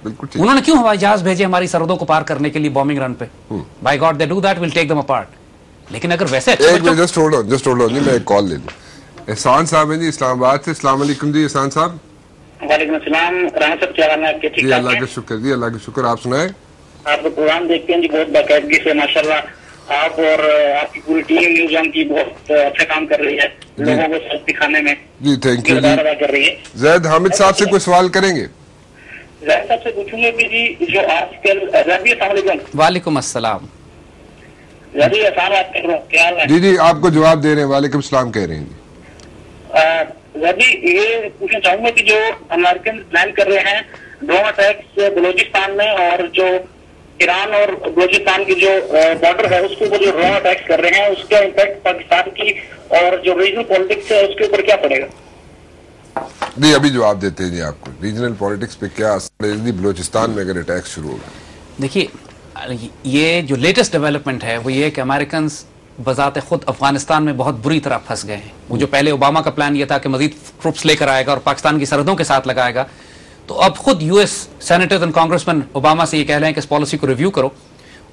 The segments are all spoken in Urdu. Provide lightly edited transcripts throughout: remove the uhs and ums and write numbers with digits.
بالکل ٹھیک. انہوں نے کیوں ہوائی جہاز بھیجے ہماری سرحدوں کو پار کرنے کے لیے بومبنگ رن پہ؟ By God they do that, will take them apart. لیکن اگر ویسے جسٹ ہولڈ آن جی، میں ایک کال لے لوں. احسان صاحب ہیں جی اسلام آباد سے. السلام علیکم جی احسان صاحب. وعلیکم السلام. رانا صاحب کیا حال ہے آپ کے؟ جی اللہ کا شکر جی، اللہ کا شکر. آپ سنائیں. آپ کا پروگرام دیکھتے ہیں جی بہت باقاعدگی سے ماشاءاللہ. آپ اور آپ کی پوری ٹیم نیوز آن کی بہت اچھا کام کر رہی ہے لوگوں کو سچ دکھانے میں. جی تھینک یو کردار ادا کر رہی ہے. زید حامد صاحب سے کوئی سوال کریں گے؟ زید صاحب سے پوچھوں گے کہ جی جو آج کل زیدی السلام علیکم. وعلیکم السلام. زیدی احسان آپ کر رہے ہیں، کیا حال ہے؟ جی جی آپ کو جواب دے رہے ہیں. وعلیکم السلام کہہ رہے ہیں جی. زیدی یہ پوچھنا چاہوں گا کہ جو امریکن پلان کر رہے ہیں ڈرون اٹیکس بلوچستان میں، اور جو ایران اور بلوچستان کی جو بارڈر ہے اس کے اوپر جو ڈرون اٹیکس کر رہے ہیں، اس کا امپیکٹ پاکستان کی اور جو ریجنل پالیٹکس ہے اس کے اوپر کیا پڑے گا؟ جی ابھی جواب دیتے ہیں جی آپ کو. ریجنل پالیٹکس پہ کیا اثر ہے بلوچستان میں اگر اٹیک شروع ہوگا؟ دیکھیے یہ جو لیٹسٹ ڈیولپمنٹ ہے وہ یہ کہ امریکنز بذات خود افغانستان میں بہت بری طرح پھنس گئے ہیں. وہ جو پہلے اوباما کا پلان یہ تھا کہ مزید ٹروپس لے کر آئے گا اور پاکستان کی سرحدوں کے ساتھ لگائے گا، تو اب خود U S senators and congressman Obama سے یہ کہہ رہے ہیں کہ اس پالیسی کو ریویو کرو.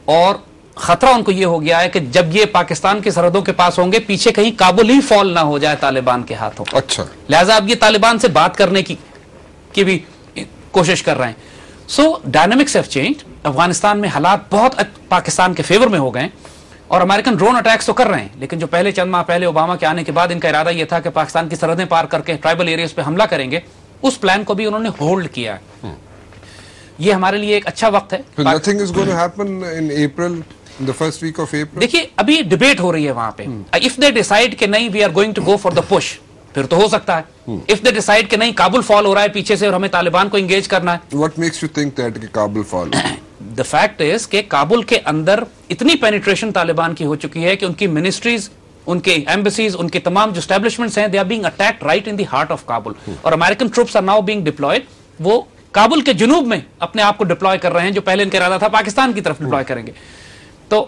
اور خطرہ ان کو یہ ہو گیا ہے کہ جب یہ پاکستان کی سرحدوں کے پاس ہوں گے پیچھے کہیں کابل ہی فال نہ ہو جائے طالبان کے ہاتھوں. اچھا. لہٰذا اب یہ طالبان سے بات کرنے کی بھی کوشش کر رہے ہیں. سو ڈائنامکس ہیو چینج. افغانستان میں حالات بہت پاکستان کے فیور میں ہو گئے، اور امریکن ڈرون اٹیکس تو کر رہے ہیں، لیکن جو پہلے چند ماہ پہلے اوباما کے آنے کے بعد ان کا ارادہ یہ تھا کہ پاکستان کی سرحدیں پار کر کے ٹرائبل ایریاز پہ حملہ کریں گے، اس پلان کو بھی انہوں نے ہولڈ کیا ہے. یہ ہمارے لیے ایک اچھا وقت ہے. Nothing is going to happen in April, in the first week of April. دیکھیے ابھی ڈیبیٹ ہو رہی ہے وہاں پہ. If they decide کہ نہیں we are going to go for the push، پھر تو ہو سکتا ہے. If they decide کہ نہیں کابل فال ہو رہا ہے پیچھے سے اور ہمیں طالبان کو انگیج کرنا ہے. What makes you think that کہ کابل فال ہو؟ The fact is کہ کابل کے اندر اتنی پینیٹریشن طالبان کی ہو چکی ہے کہ ان کی منسٹریز، ان کے ایمبیسیز، ان کے تمام جو اسٹیبلشمنٹس ہیں they are being attacked right in the heart of Kabul. اور American troops are now being deployed. وہ کابل کے جنوب میں اپنے آپ کو ڈپلوائے کر رہے ہیں، جو پہلے ان کا ارادہ تھا پاکستان کی طرف ڈپلوائے کریں گے. تو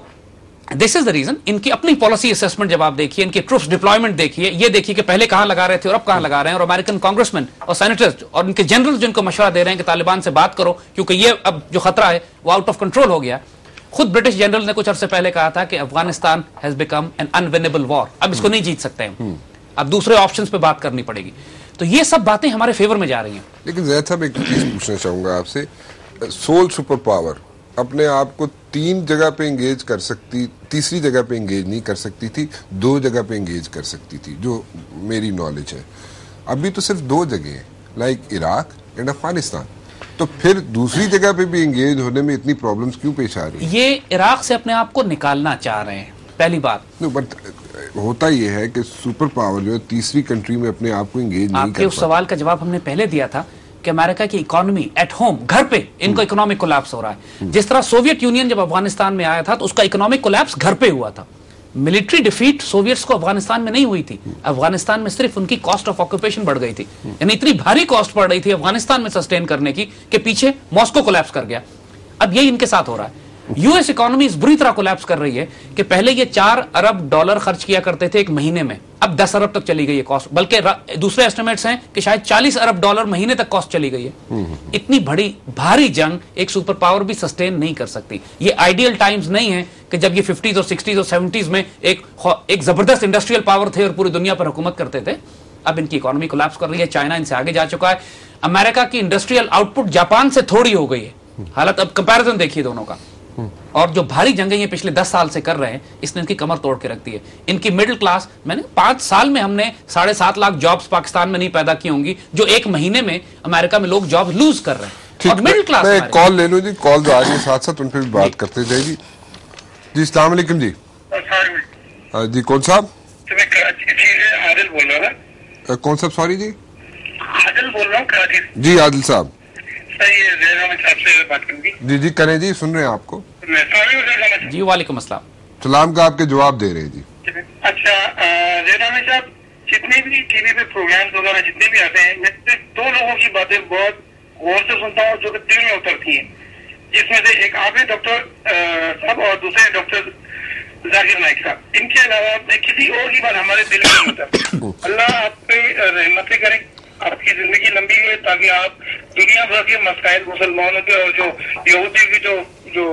دس از دا ریزن. ان کی اپنی پالیسی اسیسمنٹ جب آپ دیکھیے، ان کی ٹروپس ڈپلائمنٹ دیکھیے، یہ دیکھیے کہ پہلے کہاں لگا رہے تھے اور اب کہاں لگا رہے ہیں. اور امریکن کانگریسمین اور سینیٹرز اور ان کے جنرل جو ان کو مشورہ دے رہے ہیں کہ طالبان سے بات کرو کیونکہ یہ اب جو خطرہ ہے وہ آؤٹ آف کنٹرول ہو گیا. خود برٹش جنرل نے کچھ عرصے پہلے کہا تھا کہ افغانستان ہیز بیکم این انونیبل وار. اب اس کو نہیں جیت سکتے ہیں، اب دوسرے آپشنز پہ بات کرنی پڑے گی. تو یہ سب باتیں ہمارے فیور میں جا رہی ہیں. لیکن زید صاحب ایک چیز پوچھنا چاہوں گا آپ سے. سول سپر پاور اپنے آپ کو 3 جگہ پہ انگیج کر سکتی، تیسری جگہ پہ انگیج نہیں کر سکتی تھی، 2 جگہ پہ انگیج کر سکتی تھی جو میری نالج ہے. ابھی تو صرف 2 جگہ ہیں، لائک عراق اینڈ افغانستان. تو پھر دوسری جگہ پہ بھی انگیج ہونے میں اتنی پرابلمز کیوں پیش آ رہی ہیں؟ یہ عراق سے اپنے آپ کو نکالنا چاہ رہے ہیں پہلی بات. بٹ ہوتا یہ ہے کہ سپر پاور جو ہے تیسری کنٹری میں اپنے آپ کو انگیج نہیں آپ کے اس سوال کا جواب ہم نے پہلے دیا تھا کہ امریکہ کی اکانومی ایٹ ہوم گھر پہ ان کو اکنامک کولیپس ہو رہا ہے. جس طرح سوویت یونین جب افغانستان میں آیا تھا تو اس کا اکنامک کولیپس گھر پہ ہوا تھا. ملٹری ڈیفیٹ سوویٹس کو افغانستان میں نہیں ہوئی تھی، افغانستان میں صرف ان کی کاسٹ آف آکوپیشن بڑھ گئی تھی. یعنی اتنی بھاری کاسٹ پڑ رہی تھی افغانستان میں سسٹین کرنے کی کہ پیچھے ماسکو کولیپس کر گیا. اب یہی ان کے ساتھ ہو رہا ہے. یو ایس اکانومی اس بری طرح کولیپس کر رہی ہے کہ پہلے یہ $4 ارب خرچ کیا کرتے تھے ایک مہینے میں، اب 10 ارب تک چلی گئی ہے کاسٹ. بلکہ دوسرے ایسٹیمیٹس ہیں کہ شاید $40 ارب مہینے تک کاسٹ چلی گئی ہے. اتنی بھاری جنگ ایک سپر پاور بھی سسٹین نہیں کر سکتی. یہ آئیڈیل ٹائمز نہیں ہے کہ جب یہ 50s اور 60s اور 70s میں ایک زبردست انڈسٹریل پاور تھے اور پوری دنیا پر حکومت کرتے تھے. اب ان کی اکانومی کولیپس کر رہی ہے. چائنا ان سے آگے جا چکا ہے. امریکہ کی انڈسٹریل آؤٹ پٹ جاپان سے تھوڑی ہو گئی ہے. حالت اب کمپیریزن دیکھیے دونوں کا. اور جو بھاری جنگیں یہ پچھلے 10 سال سے کر رہے ہیں اس نے ان کی کمر توڑ کے رکھ دی ہے. ان کی مڈل کلاس، میں نے 5 سال میں ہم نے 7.5 لاکھ جابز پاکستان میں نہیں پیدا کی ہوں گی جو ایک مہینے میں امریکہ میں لوگ جاب لوز کر رہے ہیں. اور مڈل کلاس میں ایک کال لے لوں جی. کال جو آ رہی ہے ساتھ ساتھ ان پہ بھی بات کرتے جائے گی. جی السلام علیکم. جی جی کون صاحب؟ عادل بول رہا ہوں. کون صاحب؟ سوری جی. عادل بول رہا ہوں کراچی. جی عادل صاحب. جی جی کریں جی، سن رہے ہیں آپ کو. جی وعلیکم السلام. سلام کا آپ کے جواب دے رہے ہیں جی. اچھا زیرامہ صاحب، جتنے بھی ٹی وی پہ پروگرامز وغیرہ جتنے بھی آتے ہیں، میں 2 لوگوں کی باتیں بہت غور سے سنتا ہوں جو کہ دل میں اترتی ہیں، جس میں سے ایک آپ ہیں ڈاکٹر صاحب اور دوسرے ڈاکٹر ذاکر نائک صاحب. ان کے علاوہ میں کسی اور کی بات ہمارے دل میں نہیں اترتی. اللہ آپ پہ رحمت کرے. آپ کی زندگی لمبی ہے تاکہ آپ دنیا بھر کے مسائل مسلمانوں کے اور جو یہودی کی جو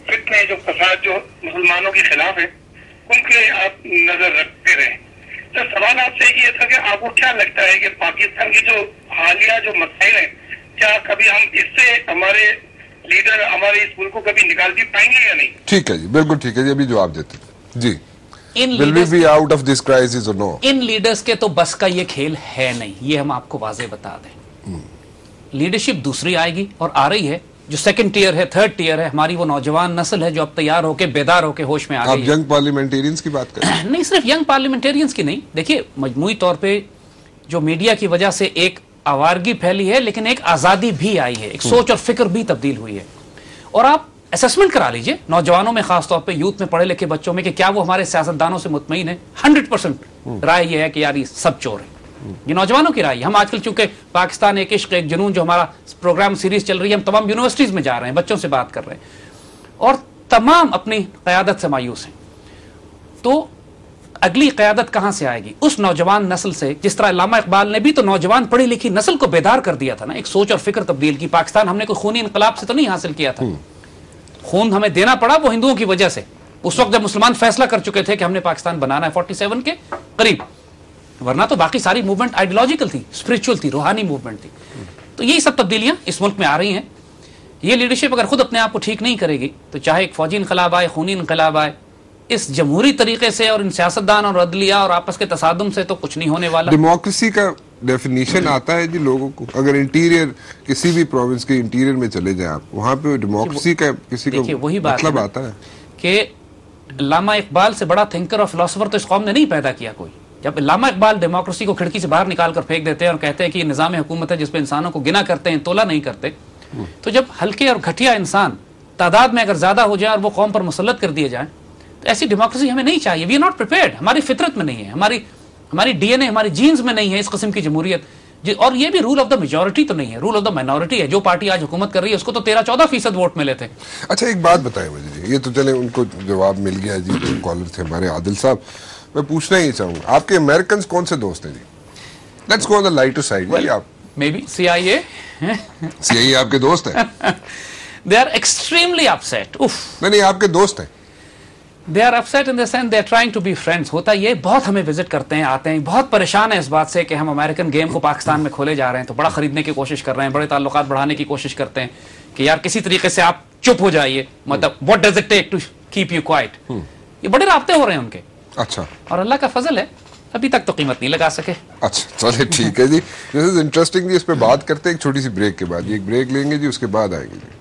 فتنے جو فساد جو مسلمانوں کے خلاف ہے ان کے آپ نظر رکھتے رہیں. تو سوال آپ سے یہ تھا کہ آپ کو کیا لگتا ہے کہ پاکستان کی جو حالیہ جو مسائل ہیں کیا کبھی ہم اس سے ہمارے لیڈر ہمارے اس ملک کو کبھی نکال بھی پائیں گے یا نہیں؟ ٹھیک ہے جی, بالکل ٹھیک ہے جی, ابھی جواب دیتے ہیں جی. ان لیڈرز کے تو بس کا یہ کھیل ہے نہیں, یہ ہم آپ کو واضح بتا دیں. لیڈرشپ دوسری آئے گی اور آ رہی ہے, جو سیکنڈ ٹیئر ہے, تھرڈ ٹیئر ہے, ہماری وہ نوجوان نسل ہے جو اب تیار ہو کے بیدار ہو کے ہوش میں آ گئی ہے. آپ ینگ پارلیمنٹیرینز کی بات کریں؟ نہیں, صرف ینگ پارلیمنٹیرینز کی نہیں. دیکھیے مجموعی طور پہ جو میڈیا کی وجہ سے ایک آوارگی پھیلی ہے, لیکن ایک آزادی بھی آئی ہے, ایک سوچ اور فکر بھی تبدیل ہوئی ہے. اور آپ اسسمنٹ کرا لیجئے نوجوانوں میں, خاص طور پہ یوتھ میں, پڑھے لکھے بچوں میں, کہ کیا وہ ہمارے سیاستدانوں سے مطمئن ہے. 100% رائے یہ ہے کہ یار یہ سب چور ہیں. یہ نوجوانوں کی رائے ہے. ہم آج کل چونکہ پاکستان ایک عشق ایک جنون جو ہمارا پروگرام سیریز چل رہی ہے, ہم تمام یونیورسٹیز میں جا رہے ہیں, بچوں سے بات کر رہے ہیں اور تمام اپنی قیادت سے مایوس ہیں. تو اگلی قیادت کہاں سے آئے گی؟ اس نوجوان نسل سے, جس طرح علامہ اقبال نے بھی تو نوجوان پڑھی لکھی نسل کو بیدار کر دیا تھا نا, ایک سوچ اور فکر تبدیل کی. پاکستان ہم نے کوئی خونی انقلاب سے تو نہیں حاصل کیا تھا, خون ہمیں دینا پڑا وہ ہندوؤں کی وجہ سے, اس وقت جب مسلمان فیصلہ کر چکے تھے کہ ہم نے پاکستان بنانا ہے 47 کے قریب, ورنہ تو باقی ساری موومنٹ آئیڈیولوجیکل تھی, اسپرچل تھی, روحانی موومنٹ تھی. تو یہی سب تبدیلیاں اس ملک میں آ رہی ہیں. یہ لیڈرشپ اگر خود اپنے آپ کو ٹھیک نہیں کرے گی تو چاہے ایک فوجی انقلاب آئے, خونی انقلاب آئے, اس جمہوری طریقے سے اور ان سیاستدان اور عدلیہ اور آپس کے تصادم سے تو کچھ نہیں ہونے والا. ڈیموکریسی کا ڈیفینیشن آتا ہے جی لوگوں کو, اگر انٹیریئر کسی بھی پروونس کے انٹیریئر میں چلے جائیں آپ, وہاں پہ ڈیموکریسی کا کسی کو وہی بات مطلب آتا ہے کہ علامہ اقبال سے بڑا تھنکر اور فلاسفر تو اس قوم نے نہیں پیدا کیا کوئی. جب علامہ اقبال ڈیموکریسی کو کھڑکی سے باہر نکال کر پھینک دیتے ہیں اور کہتے ہیں کہ یہ نظام حکومت ہے جس پہ انسانوں کو گنا کرتے ہیں, تولا نہیں کرتے, تو جب ہلکے اور گھٹیا انسان تعداد میں اگر زیادہ ہو جائیں اور وہ قوم پر مسلط کر دیے جائیں, تو ایسی ڈیموکریسی ہمیں نہیں چاہیے. وی آر ناٹ پریپیئرڈ, ہماری فطرت میں نہیں ہے, ہماری ڈی این اے, ہماری جینز میں نہیں ہے اس قسم کی جمہوریت. اور یہ بھی رول آف دا میجورٹی تو نہیں ہے, رول آف دا مائنورٹی ہے. جو پارٹی آج حکومت کر رہی ہے اس کو تو 13-14% ووٹ ملے تھے. اچھا ایک بات بتائیں مجھے جی, یہ تو چلے ان کو جواب مل گیا جی, کالر تھے ہمارے عادل صاحب, میں پوچھنا ہی چاہوں گا آپ کے امریکنز کون سے دوست ہیں جی؟ Let's go on the lighter side. آپ مے بی سی آئی اے آپ کے دوست ہیں؟ They are extremely upset. نہیں آپ کے دوست ہیں. They are upset in the sense they are trying to be friends. ہوتا یہ بہت ہمیں وزٹ کرتے ہیں, آتے ہیں, بہت پریشان ہیں اس بات سے کہ ہم امریکن گیم کو پاکستان میں کھولے جا رہے ہیں, تو بڑا خریدنے کی کوشش کر رہے ہیں, بڑے تعلقات بڑھانے کی کوشش کرتے ہیں کہ یار کسی طریقے سے آپ چپ ہو جائیے, مطلب what does it take to keep you quiet. یہ بڑے رابطے ہو رہے ہیں ان کے. اچھا, اور اللہ کا فضل ہے ابھی تک تو قیمت نہیں لگا سکے. اچھا چلے ٹھیک ہے جی, دس از انٹرسٹنگ جی. اس پہ بات کرتے ہیں ایک چھوٹی سی بریک کے بعد. ایک بریک لیں گے جی, اس کے بعد آئیں گے جی.